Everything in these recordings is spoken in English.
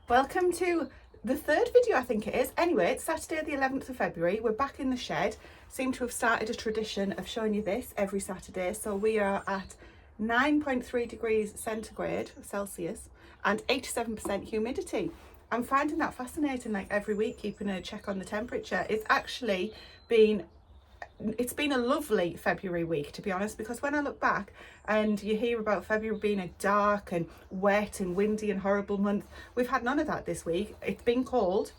Welcome to the third video, I think it is. Anyway, it's Saturday the 11th of February. We're back in the shed. Seem to have started a tradition of showing you this every Saturday. So we are at 9.3 degrees centigrade, Celsius, and 87% humidity. I'm finding that fascinating, like every week, keeping a check on the temperature. It's been a lovely February week, to be honest, because when I look back and you hear about February being a dark and wet and windy and horrible month, we've had none of that this week. It's been cold,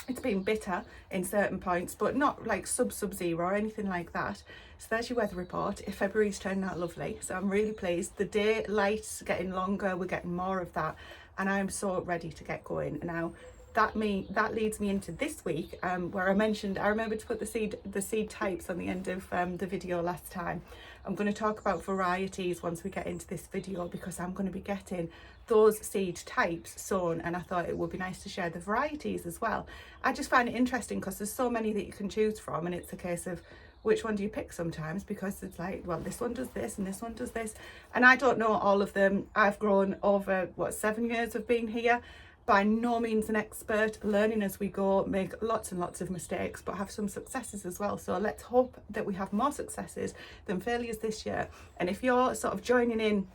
it's been bitter in certain points, but not like sub-zero or anything like that. So there's your weather report. February's turning out lovely, so I'm really pleased. The daylight's getting longer, we're getting more of that, and I'm so ready to get going now. That leads me into this week, where I remembered to put the seed types on the end of the video last time. I'm going to talk about varieties once we get into this video, because I'm going to be getting those seed types sown, and I thought it would be nice to share the varieties as well. I just find it interesting because there's so many that you can choose from, and it's a case of which one do you pick sometimes, because it's like, well, this one does this and this one does this, and I don't know all of them. I've grown over 7 years of being here. By no means an expert, learning as we go, make lots and lots of mistakes, but have some successes as well. So let's hope that we have more successes than failures this year. And if you're sort of joining in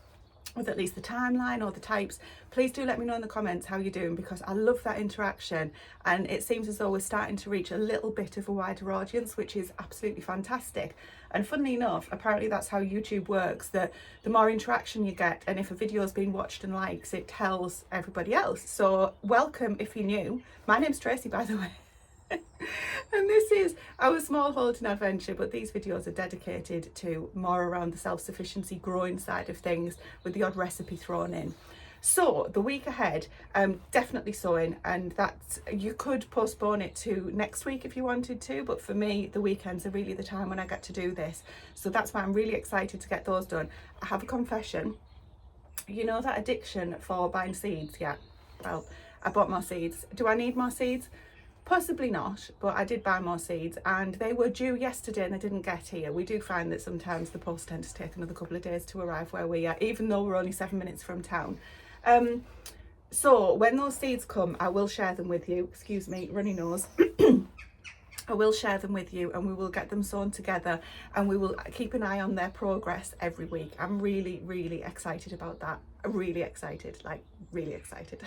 with at least the timeline or the types, please do let me know in the comments how you're doing, because I love that interaction, and it seems as though we're starting to reach a little bit of a wider audience, which is absolutely fantastic. And funnily enough, apparently that's how YouTube works, that the more interaction you get, and if a video is being watched and likes, it tells everybody else. So welcome if you're new. My name's Tracy, by the way. And this is our small holding adventure, but these videos are dedicated to more around the self-sufficiency growing side of things, with the odd recipe thrown in. So the week ahead, definitely sowing, and that's, you could postpone it to next week if you wanted to, but for me the weekends are really the time when I get to do this, so that's why I'm really excited to get those done. I have a confession. You know that addiction for buying seeds? Yeah, well, I bought more seeds. Do I need more seeds? Possibly not, but I did buy more seeds, and they were due yesterday and they didn't get here. We do find that sometimes the post tends to take another couple of days to arrive where we are, even though we're only 7 minutes from town. So when those seeds come, I will share them with you. Excuse me, runny nose. I will share them with you, and we will get them sown together, and we will keep an eye on their progress every week. I'm really, really excited about that. Really excited, like really excited.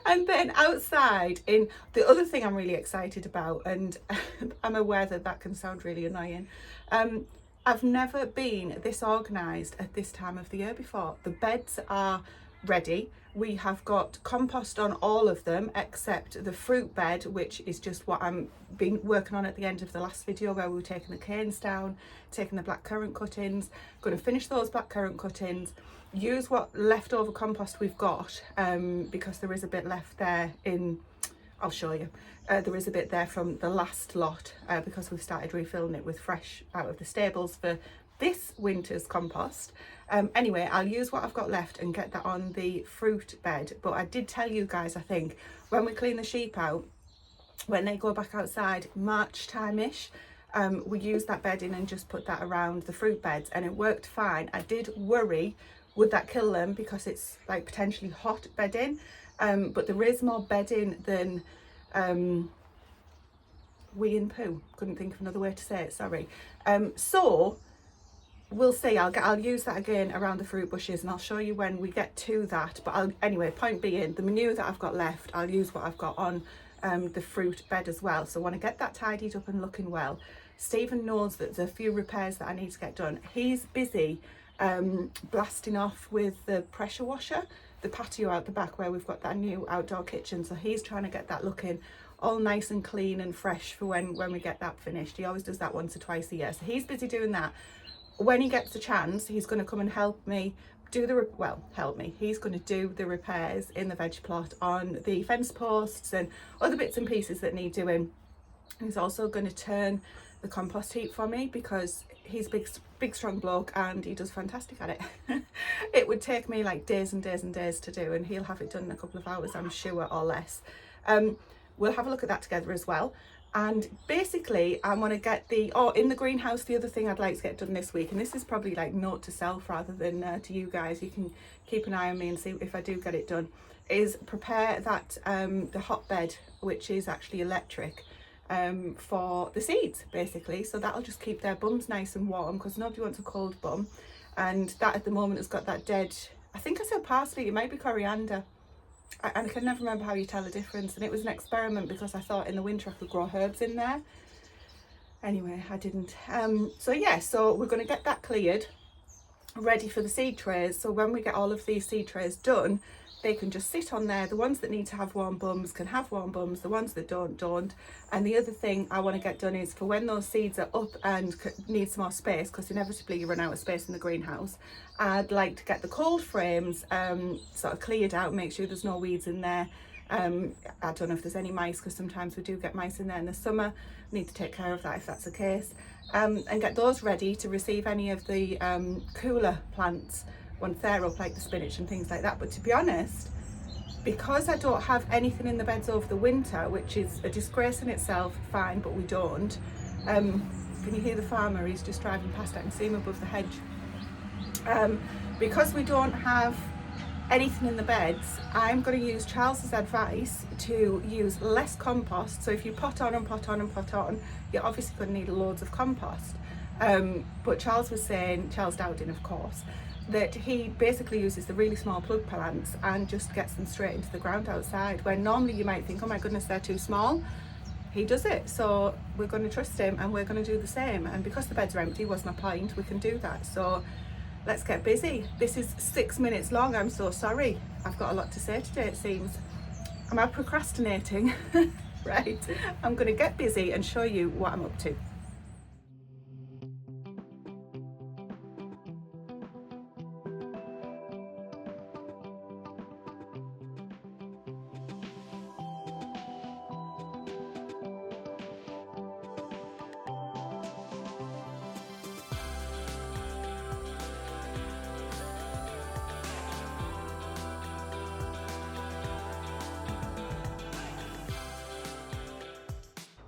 And then outside, in the other thing I'm really excited about, and I'm aware that that can sound really annoying, I've never been this organised at this time of the year before. The beds are ready. We have got compost on all of them except the fruit bed, which is just what I'm been working on at the end of the last video, where we were taking the canes down, taking the blackcurrant cuttings. Going to finish those blackcurrant cuttings, use what leftover compost we've got, because there is a bit left there I'll show you. There is a bit there from the last lot, because we've started refilling it with fresh out of the stables for this winter's compost. Anyway, I'll use what I've got left and get that on the fruit bed. But I did tell you guys, I think, when we clean the sheep out, when they go back outside March time-ish, we use that bedding and just put that around the fruit beds, and it worked fine. I did worry, would that kill them, because it's like potentially hot bedding, but there is more bedding than wee and poo. Couldn't think of another way to say it, sorry. So we'll see. I'll use that again around the fruit bushes, and I'll show you when we get to that. But anyway, point being, the manure that I've got left, I'll use what I've got on the fruit bed as well. So I want to get that tidied up and looking well. Stephen knows that there's a few repairs that I need to get done. He's busy blasting off with the pressure washer the patio out the back, where we've got that new outdoor kitchen, so he's trying to get that looking all nice and clean and fresh for when we get that finished. He always does that once or twice a year, so he's busy doing that. When he gets a chance, he's going to come and help me do he's going to do the repairs in the veg plot on the fence posts and other bits and pieces that need doing. He's also going to turn the compost heap for me, because he's a big strong bloke and he does fantastic at it. It would take me like days and days and days to do, and he'll have it done in a couple of hours, I'm sure, or less. We'll have a look at that together as well. And basically I want to get in the greenhouse, the other thing I'd like to get done this week, and this is probably like note to self rather than to you guys, you can keep an eye on me and see if I do get it done, is prepare that the hotbed, which is actually electric, for the seeds basically. So that'll just keep their bums nice and warm, because nobody wants a cold bum. And that at the moment has got that dead, I think I said parsley, it might be coriander. I can never remember how you tell the difference, and it was an experiment because I thought in the winter I could grow herbs in there. Anyway, I didn't. So yeah, so we're going to get that cleared, ready for the seed trays. So when we get all of these seed trays done, they can just sit on there. The ones that need to have warm bums can have warm bums, the ones that don't. And the other thing I want to get done is for when those seeds are up and need some more space, because inevitably you run out of space in the greenhouse, I'd like to get the cold frames sort of cleared out, make sure there's no weeds in there. I don't know if there's any mice, because sometimes we do get mice in there in the summer. Need to take care of that if that's the case, and get those ready to receive any of the cooler plants once they're up, like the spinach and things like that. But to be honest, because I don't have anything in the beds over the winter, which is a disgrace in itself, fine, but we don't. Can you hear the farmer? He's just driving past. I can see him above the hedge. Because we don't have anything in the beds, I'm going to use Charles's advice to use less compost. So if you pot on and pot on and pot on, you're obviously going to need loads of compost. But Charles was saying, Charles Dowding of course, that he basically uses the really small plug plants and just gets them straight into the ground outside, where normally you might think, oh my goodness, they're too small. He does it, so we're going to trust him and we're going to do the same. And because the beds are empty, was my point, we can do that. So let's get busy. This is 6 minutes long. I'm so sorry. I've got a lot to say today, it seems. Am I procrastinating? Right, I'm going to get busy and show you what I'm up to.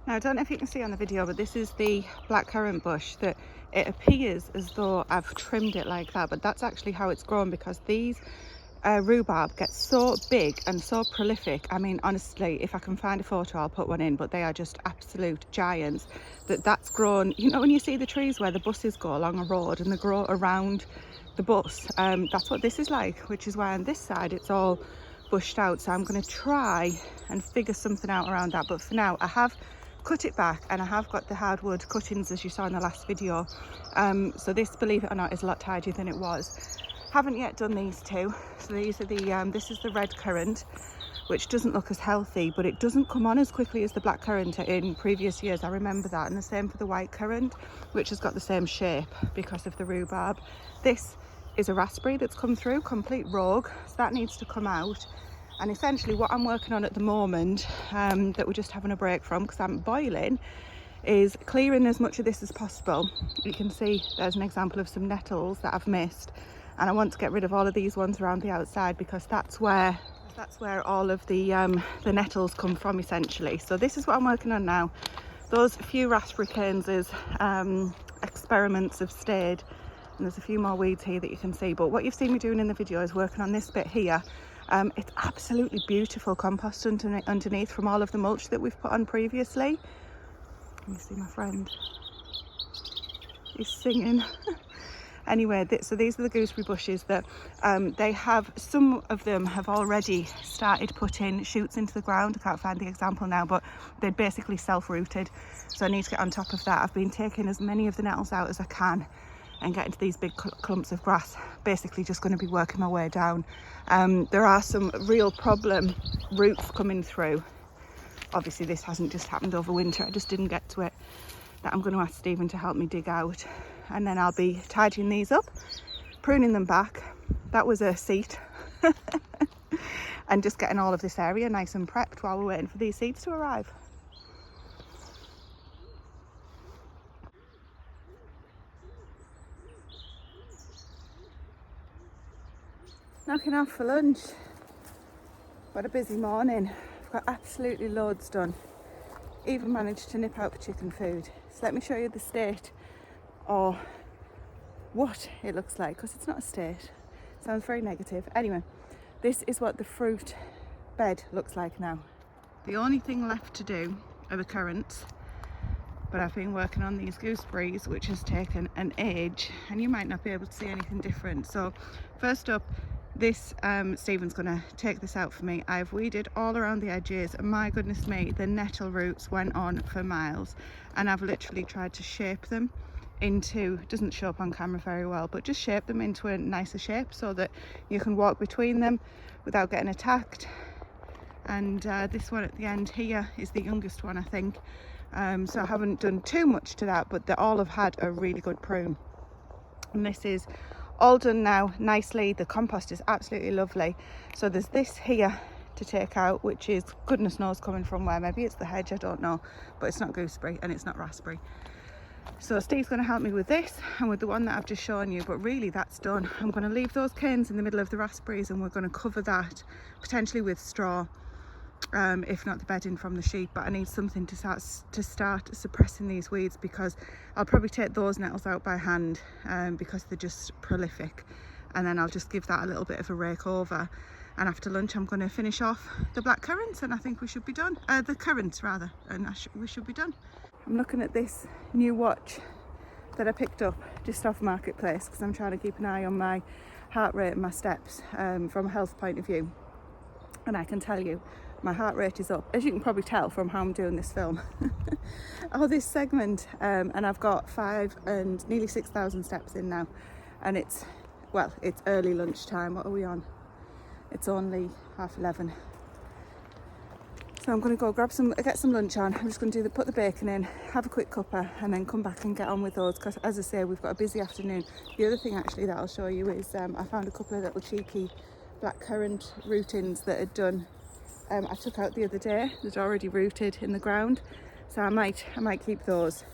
Now, I don't know if you can see on the video, but this is the blackcurrant bush that it appears as though I've trimmed it like that, but that's actually how it's grown, because these rhubarb get so big and so prolific. I mean, honestly, if I can find a photo, I'll put one in, but they are just absolute giants. That's grown, you know, when you see the trees where the buses go along a road and they grow around the bus, that's what this is like, which is why on this side it's all bushed out. So I'm going to try and figure something out around that, but for now I have cut it back and I have got the hardwood cuttings as you saw in the last video. So this, believe it or not, is a lot tidier than it was. Haven't yet done these two. So these are the this is the red currant, which doesn't look as healthy, but it doesn't come on as quickly as the black currant in previous years. I remember that. And the same for the white currant, which has got the same shape because of the rhubarb. This is a raspberry that's come through, complete rogue, so that needs to come out. And essentially what I'm working on at the moment, that we're just having a break from because I'm boiling, is clearing as much of this as possible. You can see there's an example of some nettles that I've missed, and I want to get rid of all of these ones around the outside, because that's where all of the nettles come from essentially. So this is what I'm working on now. Those few raspberry canes as experiments have stayed, and there's a few more weeds here that you can see, but what you've seen me doing in the video is working on this bit here. It's absolutely beautiful compost underneath from all of the mulch that we've put on previously. Let me see my friend, he's singing. Anyway, so these are the gooseberry bushes that they have, some of them have already started putting shoots into the ground. I can't find the example now, but they're basically self-rooted, so I need to get on top of that. I've been taking as many of the nettles out as I can and get into these big clumps of grass. Basically just going to be working my way down. There are some real problem roots coming through. Obviously this hasn't just happened over winter, I just didn't get to it, that I'm going to ask Stephen to help me dig out, and then I'll be tidying these up, pruning them back. That was a seat. And just getting all of this area nice and prepped while we're waiting for these seeds to arrive. Knocking off for lunch. What a busy morning. I've got absolutely loads done even managed to nip out the chicken food. So let me show you the state, or what it looks like, because it's not a state. It sounds very negative. Anyway, this is what the fruit bed looks like now. The only thing left to do are the currants, but I've been working on these gooseberries, which has taken an age, and you might not be able to see anything different. So first up, this Stephen's gonna take this out for me. I've weeded all around the edges, and my goodness me, the nettle roots went on for miles, and I've literally tried to shape them into, doesn't show up on camera very well, but just shape them into a nicer shape so that you can walk between them without getting attacked. And this one at the end here is the youngest one, I think. So I haven't done too much to that, but they all have had a really good prune. And this is all done now nicely. The compost is absolutely lovely. So there's this here to take out, which is goodness knows coming from where. Maybe it's the hedge, I don't know, but it's not gooseberry and it's not raspberry. So Steve's going to help me with this and with the one that I've just shown you, but really that's done. I'm going to leave those canes in the middle of the raspberries, and we're going to cover that potentially with straw, if not the bedding from the sheep. But I need something to start suppressing these weeds, because I'll probably take those nettles out by hand because they're just prolific, and then I'll just give that a little bit of a rake over. And after lunch I'm going to finish off the black currants, and I think we should be done. The currants rather, and we should be done. I'm looking at this new watch that I picked up just off Marketplace, because I'm trying to keep an eye on my heart rate and my steps from a health point of view. And I can tell you, my heart rate is up, as you can probably tell from how I'm doing this film. This segment, and I've got 5 and nearly 6,000 steps in now, and it's early lunchtime. What are we on? It's only 11:30. So I'm going to go get some lunch on. I'm just going to put the bacon in, have a quick cuppa, and then come back and get on with those, because as I say, we've got a busy afternoon. The other thing actually that I'll show you is I found a couple of little cheeky blackcurrant rootings that had done. I took out the other day. They'd already rooted in the ground, so I might keep those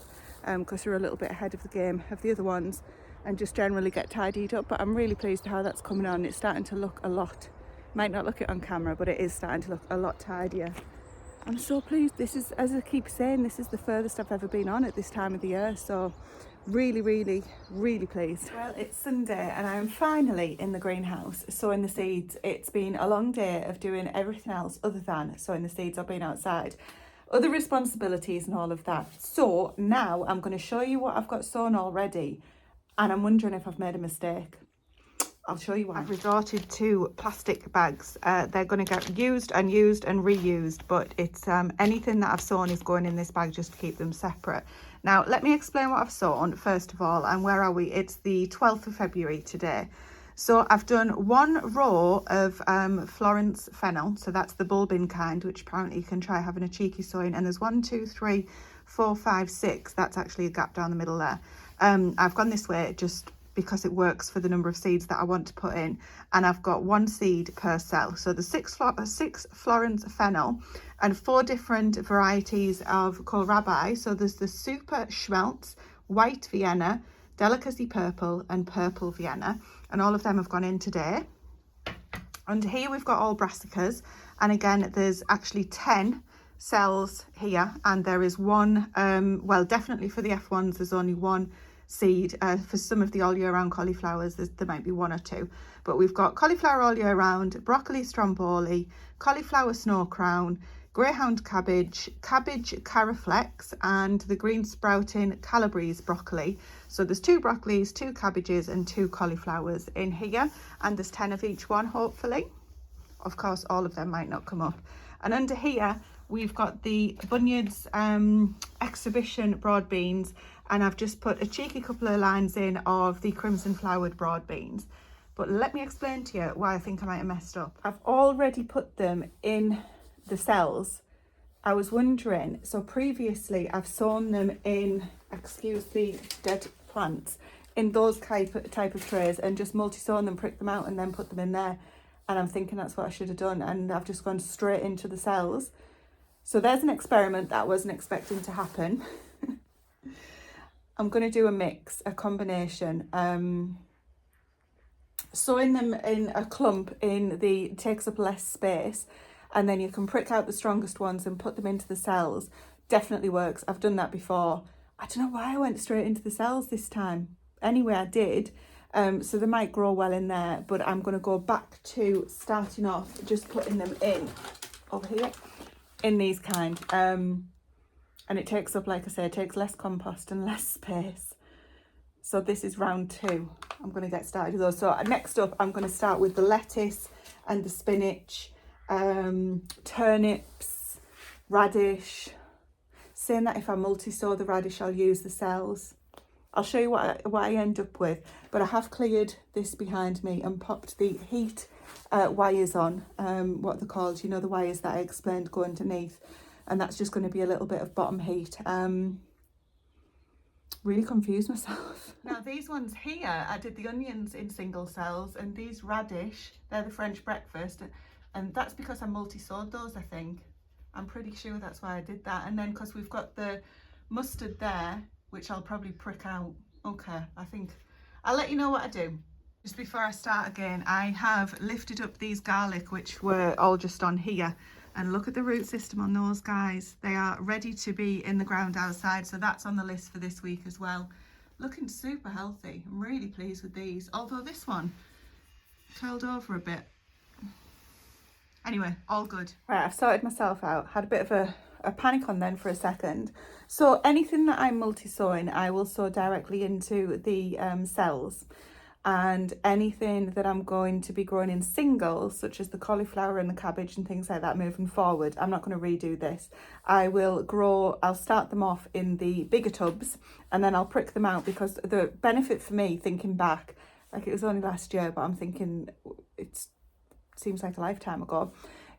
because they're a little bit ahead of the game of the other ones, and just generally get tidied up. But I'm really pleased how that's coming on. It's starting to look a lot, might not look it on camera, but it is starting to look a lot tidier. I'm so pleased. This is, as I keep saying, this is the furthest I've ever been on at this time of the year, so really pleased. Well, it's Sunday and I'm finally in the greenhouse sowing the seeds. It's been a long day of doing everything else other than sowing the seeds or being outside, other responsibilities and all of that. So now I'm going to show you what I've got sown already, and I'm wondering if I've made a mistake. I'll show you why. I've resorted to plastic bags. They're going to get used and reused, but it's anything that I've sown is going in this bag just to keep them separate. Now, let me explain what I've sown first of all, and where are we? It's the 12th of February today. So I've done one row of Florence fennel, so that's the bulbing kind, which apparently you can try having a cheeky sowing, and there's 1, 2, 3, 4, 5, 6. That's actually a gap down the middle there. I've gone this way just because it works for the number of seeds that I want to put in, and I've got 1 seed per cell. So the 6 Florence fennel and 4 different varieties of kohlrabi. So there's the super schmelz, white Vienna, delicacy purple and purple Vienna, and all of them have gone in today. And here we've got all brassicas, and again there's actually 10 cells here, and there is 1 well, definitely for the F1s there's only 1 seed. For some of the all year round cauliflowers there might be 1 or 2, but we've got cauliflower all year round, broccoli stromboli, cauliflower snow crown, greyhound cabbage, cabbage caraflex, and the green sprouting Calabrese broccoli. So there's 2 broccolis, 2 cabbages and 2 cauliflowers in here, and there's 10 of each one, hopefully. Of course all of them might not come up. And under here we've got the Bunyard's exhibition broad beans, and I've just put a cheeky couple of lines in of the crimson flowered broad beans. But let me explain to you why I think I might have messed up. I've already put them in the cells. I was wondering, so previously I've sown them in, excuse the dead plants, in those type of trays, and just multi-sown them, prick them out and then put them in there. And I'm thinking that's what I should have done, and I've just gone straight into the cells. So there's an experiment that I wasn't expecting to happen. I'm going to do a mix, a combination. Sowing them in a clump takes up less space, and then you can prick out the strongest ones and put them into the cells. definitely works. I've done that before. I don't know why I went straight into the cells this time. Anyway, I did. So they might grow well in there, but I'm going to go back to starting off just putting them in over here in these kind. And it takes up, like I say, it takes less compost and less space. So this is round 2. I'm going to get started with those. So next up, I'm going to start with the lettuce and the spinach, turnips, radish. Saying that if I multi-sow the radish, I'll use the cells. I'll show you what I end up with, but I have cleared this behind me and popped the heat wires on, what they're called, you know, the wires that I explained go underneath, and that's just going to be a little bit of bottom heat. Really confused myself. Now these ones here, I did the onions in single cells, and these radish, they're the French breakfast, and that's because I multi-sowed those, I think. I'm pretty sure that's why I did that. And then because we've got the mustard there, which I'll probably prick out. Okay, I think I'll let you know what I do. Just before I start again, I have lifted up these garlic, which were all just on here, and look at the root system on those guys. They are ready to be in the ground outside, so that's on the list for this week as well. Looking super healthy. I'm really pleased with these, although this one curled over a bit. Anyway, all good. Right, I've sorted myself out. Had a bit of a panic on then for a second. So anything that I'm multi-sowing, I will sow directly into the cells. And anything that I'm going to be growing in singles, such as the cauliflower and the cabbage and things like that moving forward, I'm not going to redo this. I'll start them off in the bigger tubs, and then I'll prick them out, because the benefit for me, thinking back, like it was only last year, but I'm thinking it seems like a lifetime ago,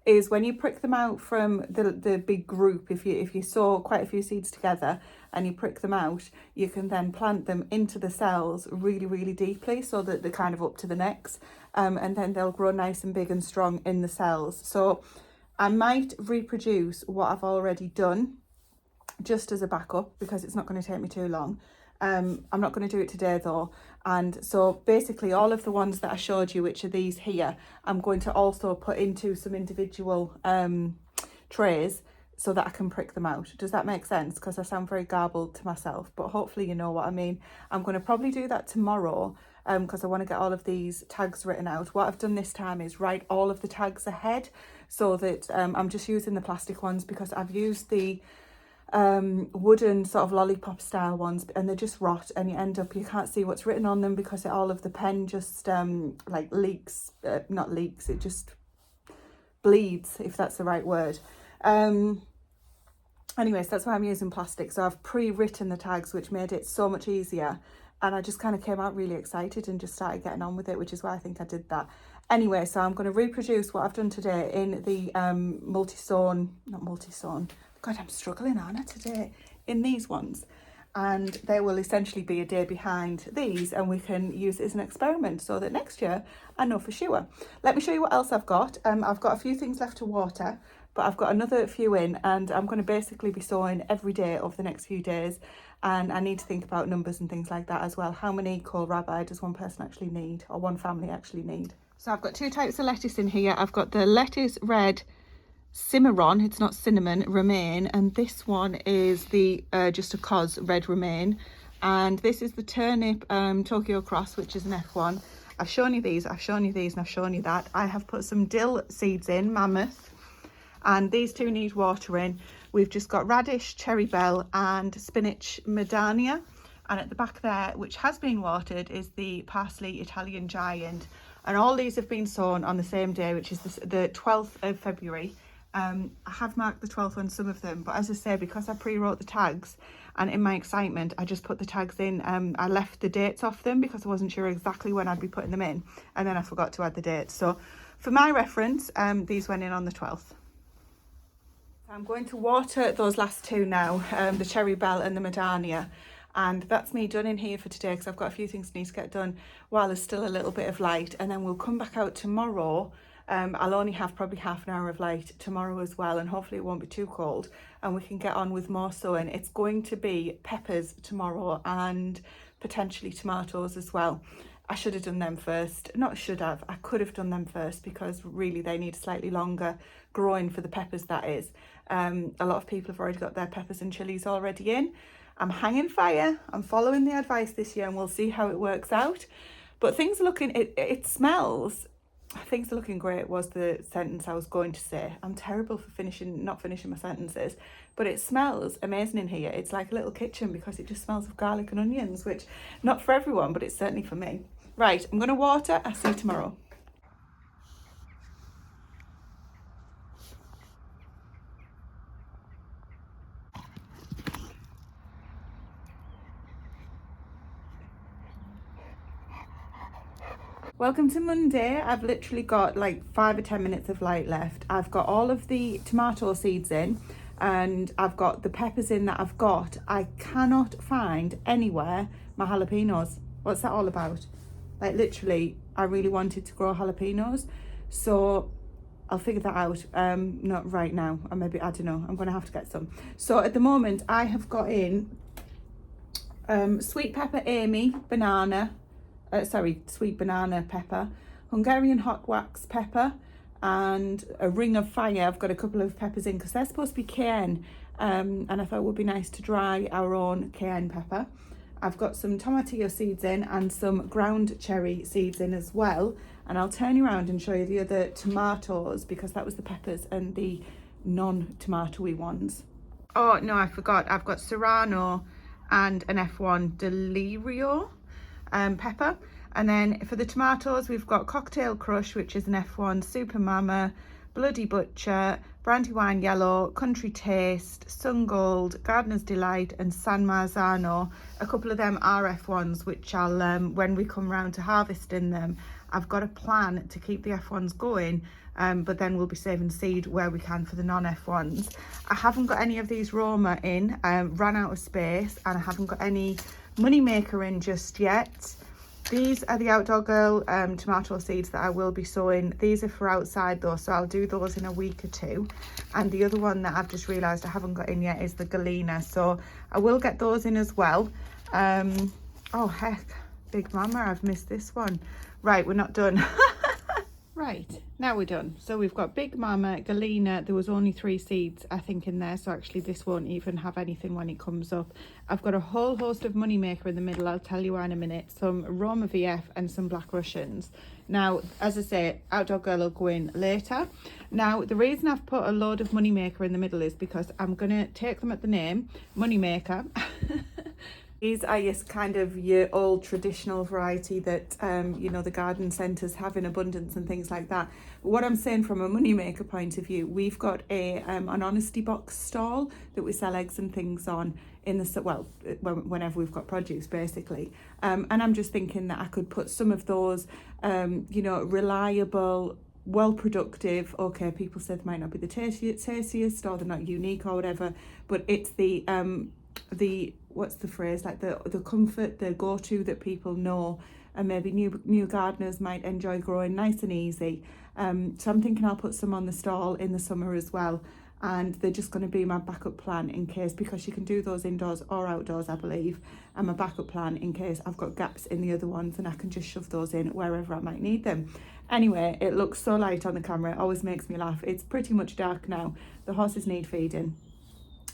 is when you prick them out from the big group, if you sow quite a few seeds together and you prick them out, you can then plant them into the cells really, really deeply, so that they're kind of up to the necks, and then they'll grow nice and big and strong in the cells. So I might reproduce what I've already done just as a backup, because it's not going to take me too long. I'm not going to do it today though. And so basically all of the ones that I showed you, which are these here, I'm going to also put into some individual trays so that I can prick them out. Does that make sense? Because I sound very garbled to myself, but hopefully you know what I mean. I'm going to probably do that tomorrow, because I want to get all of these tags written out. What I've done this time is write all of the tags ahead, so that I'm just using the plastic ones, because I've used the wooden sort of lollipop style ones, and they just rot, and you can't see what's written on them, because all of the pen just like leaks, not leaks, it just bleeds, if that's the right word. Anyways, that's why I'm using plastic. So I've pre-written the tags, which made it so much easier, and I just kind of came out really excited and just started getting on with it, which is why I think I did that. Anyway, so I'm going to reproduce what I've done today in the God, I'm struggling, aren't I, today? In these ones. And they will essentially be a day behind these, and we can use it as an experiment, so that next year I know for sure. Let me show you what else I've got. I've got a few things left to water, but I've got another few in, and I'm going to basically be sowing every day over the next few days. And I need to think about numbers and things like that as well. How many kohlrabi does one person actually need, or one family actually need? So I've got 2 types of lettuce in here. I've got the lettuce red Cimarron, it's not cinnamon, romaine, and this one is the just a cos red romaine, and this is the turnip Tokyo Cross, which is an F1. I've shown you these, I've shown you these, and I've shown you that. I have put some dill seeds in, Mammoth, and these 2 need watering. We've just got radish, cherry bell, and spinach Medania, and at the back there, which has been watered, is the parsley Italian Giant, and all these have been sown on the same day, which is the 12th of February. I have marked the 12th on some of them, but as I say, because I pre-wrote the tags, and in my excitement I just put the tags in, I left the dates off them because I wasn't sure exactly when I'd be putting them in, and then I forgot to add the dates. So for my reference, these went in on the 12th. I'm going to water those last 2 now, the cherry bell and the Medania, and that's me done in here for today, because I've got a few things I need to get done while there's still a little bit of light, and then we'll come back out tomorrow. I'll only have probably half an hour of light tomorrow as well, and hopefully it won't be too cold, and we can get on with more sowing. It's going to be peppers tomorrow, and potentially tomatoes as well. I should have done them first. Not should have, I could have done them first, because really they need slightly longer growing for the peppers, that is. A lot of people have already got their peppers and chilies already in. I'm hanging fire. I'm following the advice this year, and we'll see how it works out. But things are looking, it smells, things are looking great was the sentence I was going to say. I'm terrible for not finishing my sentences, but it smells amazing in here. It's like a little kitchen because it just smells of garlic and onions, which not for everyone, but it's certainly for me. Right, I'm going to water. I'll see you tomorrow. Welcome to Monday. I've literally got like 5 or 10 minutes of light left. I've got all of the tomato seeds in, and I've got the peppers in that I've got. I cannot find anywhere my jalapenos. What's that all about? Like literally, I really wanted to grow jalapenos, so I'll figure that out. Not right now, or maybe, I don't know, I'm gonna have to get some. So at the moment I have got in sweet pepper Amy banana, sweet banana pepper, Hungarian hot wax pepper, and a ring of fire. I've got a couple of peppers in because they're supposed to be cayenne, and I thought it would be nice to dry our own cayenne pepper. I've got some tomatillo seeds in and some ground cherry seeds in as well, and I'll turn you around and show you the other tomatoes, because that was the peppers and the non-tomatoey ones. Oh no, I forgot, I've got serrano and an F1 delirio pepper. And then for the tomatoes, we've got Cocktail Crush, which is an F1, Super Mama, Bloody Butcher, Brandywine Yellow, Country Taste, Sun Gold, Gardener's Delight, and San Marzano. A couple of them are F1s, which I'll, when we come round to harvesting them, I've got a plan to keep the F1s going, but then we'll be saving seed where we can for the non-F1s. I haven't got any of these Roma in, ran out of space, and I haven't got any Moneymaker in just yet. These are the Outdoor Girl tomato seeds that I will be sowing. These are for outside though, so I'll do those in a week or two. And the other one that I've just realised I haven't got in yet is the Galena, so I will get those in as well. Oh heck, Big Mama, I've missed this one. Right, we're not done. Right, now we're done. So we've got Big Mama, Galena. There was only 3 seeds, I think, in there. So actually this won't even have anything when it comes up. I've got a whole host of Moneymaker in the middle. I'll tell you why in a minute. Some Roma VF and some Black Russians. Now, as I say, Outdoor Girl will go in later. Now, the reason I've put a load of Moneymaker in the middle is because I'm going to take them at the name, Moneymaker. These are your old traditional variety that, you know, the garden centres have in abundance and things like that. But what I'm saying from a Moneymaker point of view, we've got an honesty box stall that we sell eggs and things on in the, well, whenever we've got produce basically. And I'm just thinking that I could put some of those, you know, reliable, well productive, okay, people said they might not be the tastiest or they're not unique or whatever, but it's the what's the phrase, like the comfort, the go-to that people know, and maybe new gardeners might enjoy growing nice and easy. So I'm thinking I'll put some on the stall in the summer as well, and they're just going to be my backup plan in case, because you can do those indoors or outdoors, I believe, and my backup plan in case I've got gaps in the other ones, and I can just shove those in wherever I might need them. Anyway, it looks so light on the camera, it always makes me laugh. It's pretty much dark now. The horses need feeding.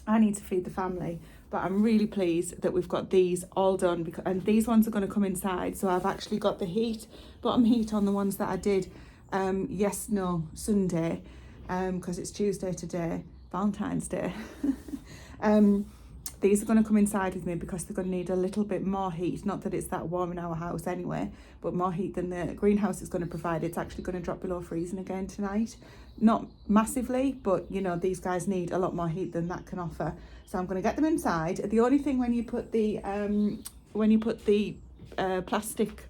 I need to feed the family, but I'm really pleased that we've got these all done, because, and these ones are going to come inside. So I've actually got the bottom heat on the ones that I did Sunday, because it's Tuesday today, Valentine's Day. These are going to come inside with me because they're going to need a little bit more heat. Not that it's that warm in our house anyway, but more heat than the greenhouse is going to provide. It's actually going to drop below freezing again tonight. Not massively, but you know, these guys need a lot more heat than that can offer. So I'm going to get them inside. The only thing when you put the plastic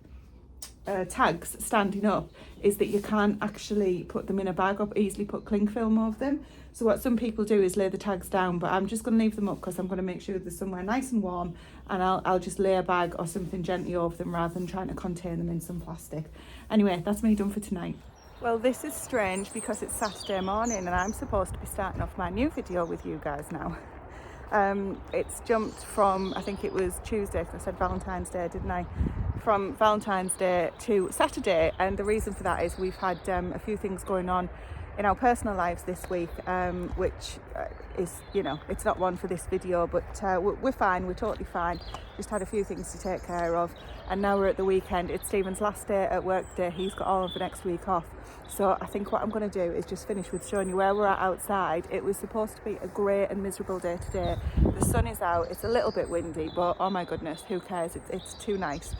tags standing up is that you can't actually put them in a bag or easily put cling film over them. So what some people do is lay the tags down, but I'm just going to leave them up because I'm going to make sure they're somewhere nice and warm, and I'll just lay a bag or something gently over them rather than trying to contain them in some plastic. Anyway, that's me done for tonight. Well, this is strange because it's Saturday morning and I'm supposed to be starting off my new video with you guys now. It's jumped from, I think it was Tuesday, because I said Valentine's Day, didn't I? from Valentine's Day to Saturday, and the reason for that is we've had a few things going on in our personal lives this week, which is, you know, it's not one for this video, but we're fine, we're totally fine. Just had a few things to take care of, and now we're at the weekend. It's Stephen's last day at work day. He's got all of the next week off, so I think what I'm going to do is just finish with showing you where we're at outside. It was supposed to be a grey and miserable day today. The sun is out, it's a little bit windy, but oh my goodness, who cares, it's too nice.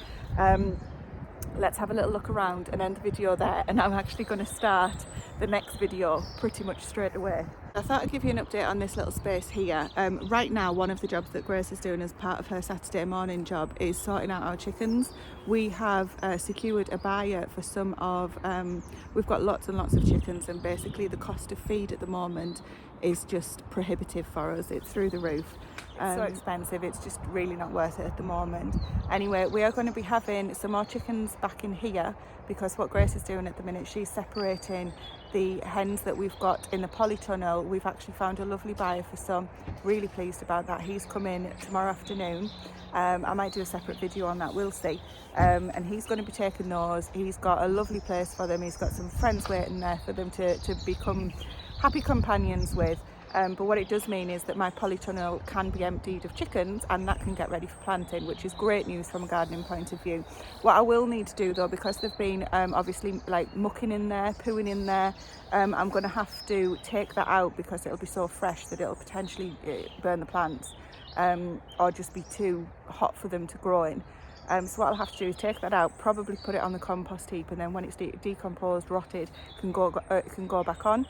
Let's have a little look around and end the video there, and I'm actually going to start the next video pretty much straight away. I thought I'd give you an update on this little space here. Right now, one of the jobs that Grace is doing as part of her Saturday morning job is sorting out our chickens. We have secured a buyer for some of, we've got lots and lots of chickens, and basically the cost of feed at the moment is just prohibitive for us. It's through the roof. It's so expensive, it's just really not worth it at the moment. Anyway, we are going to be having some more chickens back in here, because what Grace is doing at the minute, she's separating the hens that we've got in the polytunnel. We've actually found a lovely buyer for some, really pleased about that. He's coming tomorrow afternoon. I might do a separate video on that, we'll see. And he's going to be taking those. He's got a lovely place for them. He's got some friends waiting there for them to become happy companions with. But what it does mean is that my polytunnel can be emptied of chickens, and that can get ready for planting, which is great news from a gardening point of view. What I will need to do though, because they've been obviously like mucking in there, pooing in there, I'm going to have to take that out, because it'll be so fresh that it'll potentially burn the plants, or just be too hot for them to grow in. So what I'll have to do is take that out, probably put it on the compost heap, and then when it's decomposed, rotted, it can go back on.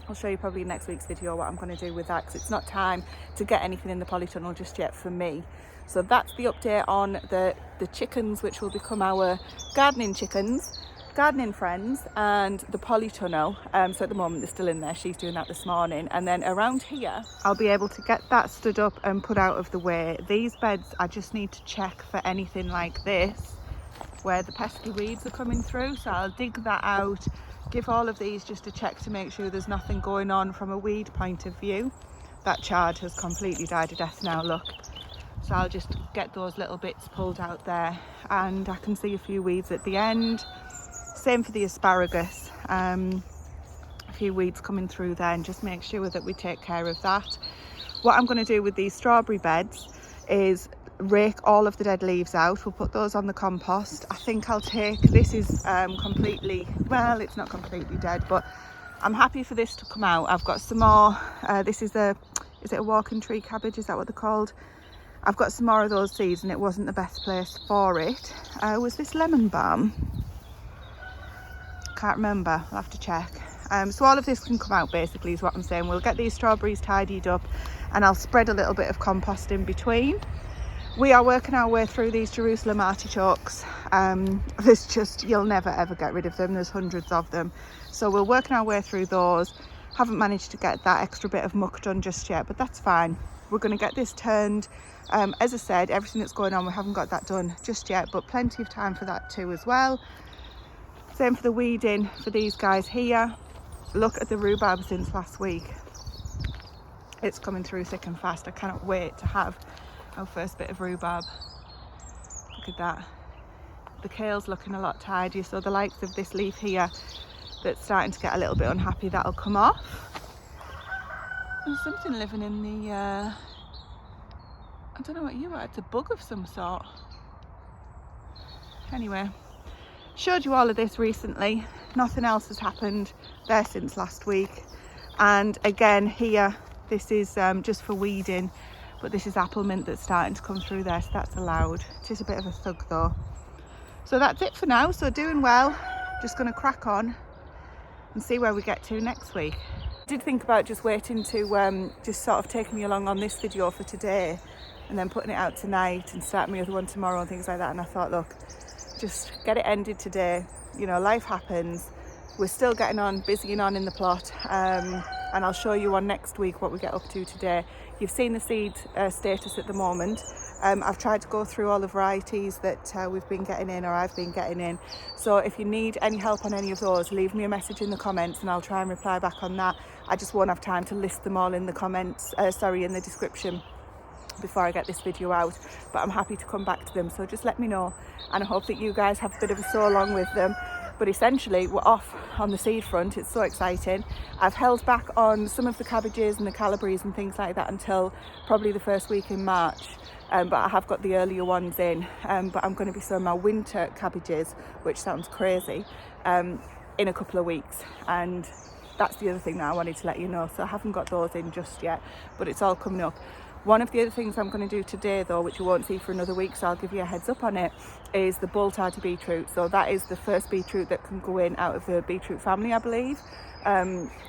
I'll show you probably in next week's video what I'm going to do with that, because it's not time to get anything in the polytunnel just yet for me. So that's the update on the chickens, which will become our gardening chickens, gardening friends, and the polytunnel. So at the moment they're still in there. She's doing that this morning, and then around here I'll be able to get that stood up and put out of the way. These beds, I just need to check for anything like this where the pesky weeds are coming through, so I'll dig that out, give all of these just a check to make sure there's nothing going on from a weed point of view. That chard has completely died a death now, look. So I'll just get those little bits pulled out there, and I can see a few weeds at the end. Same for the asparagus, a few weeds coming through there, and just make sure that we take care of that. What I'm going to do with these strawberry beds is rake all of the dead leaves out. We'll put those on the compost. I think I'll take, this is completely, well, it's not completely dead, but I'm happy for this to come out. I've got some more, this is is it a walking tree cabbage, is that what they're called? I've got some more of those seeds, and it wasn't the best place for it. Was this lemon balm? Can't remember, I'll have to check. So all of this can come out basically is what I'm saying. We'll get these strawberries tidied up, and I'll spread a little bit of compost in between. We are working our way through these Jerusalem artichokes. There's just, you'll never ever get rid of them. There's hundreds of them. So we're working our way through those. Haven't managed to get that extra bit of muck done just yet, but that's fine. We're going to get this turned. As I said, everything that's going on, we haven't got that done just yet, but plenty of time for that too as well. Same for the weeding for these guys here. Look at the rhubarb since last week. It's coming through thick and fast. I cannot wait to have our first bit of rhubarb. Look at that. The kale's looking a lot tidier, so the likes of this leaf here that's starting to get a little bit unhappy, that'll come off. There's something living in the I don't know what you are, it's a bug of some sort. Anyway, showed you all of this recently. Nothing else has happened there since last week. And again here, this is just for weeding, but this is apple mint that's starting to come through there, so that's allowed. It is a bit of a thug though. So that's it for now. So doing well, just going to crack on and see where we get to next week. I did think about just waiting to just sort of taking you along on this video for today, and then putting it out tonight and starting my other one tomorrow and things like that. And I thought, look, just get it ended today. You know, life happens. We're still getting on, busying on in the plot, and I'll show you on next week what we get up to today. You've seen the seed status at the moment. I've tried to go through all the varieties that we've been getting in, or I've been getting in. So if you need any help on any of those, leave me a message in the comments and I'll try and reply back on that. I just won't have time to list them all in the comments, in the description. before I get this video out, but I'm happy to come back to them, so just let me know, and I hope that you guys have a bit of a sow along with them. But essentially we're off on the seed front. It's so exciting. I've held back on some of the cabbages and the calibres and things like that until probably the first week in March, but I have got the earlier ones in, but I'm going to be sowing my winter cabbages, which sounds crazy, in a couple of weeks, and that's the other thing that I wanted to let you know. So I haven't got those in just yet, but it's all coming up. One of the other things I'm going to do today though, which you won't see for another week, so I'll give you a heads up on it, is the bull-tardy beetroot. So that is the first beetroot that can go in out of the beetroot family, I believe,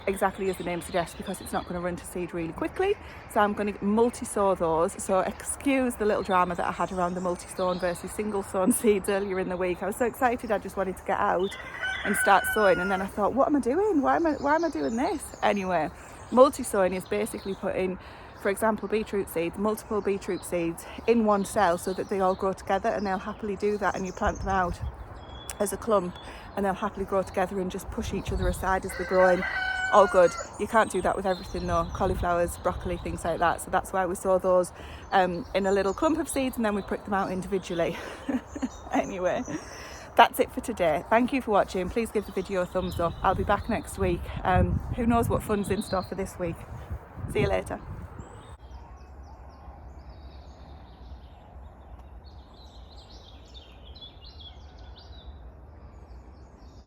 exactly as the name suggests, because it's not going to run to seed really quickly. So I'm going to multi-sow those. So excuse the little drama that I had around the multi-sown versus single-sown seeds earlier in the week. I was so excited, I just wanted to get out and start sowing, and then I thought, what am I doing? Why am I doing this? Anyway, multi-sowing is basically putting, for example, beetroot seeds, multiple beetroot seeds in one cell so that they all grow together, and they'll happily do that, and you plant them out as a clump and they'll happily grow together and just push each other aside as they're growing. All good. You can't do that with everything though, cauliflowers, broccoli, things like that. So that's why we sow those in a little clump of seeds, and then we prick them out individually. Anyway, that's it for today. Thank you for watching. Please give the video a thumbs up. I'll be back next week. Who knows what fun's in store for this week. See you later.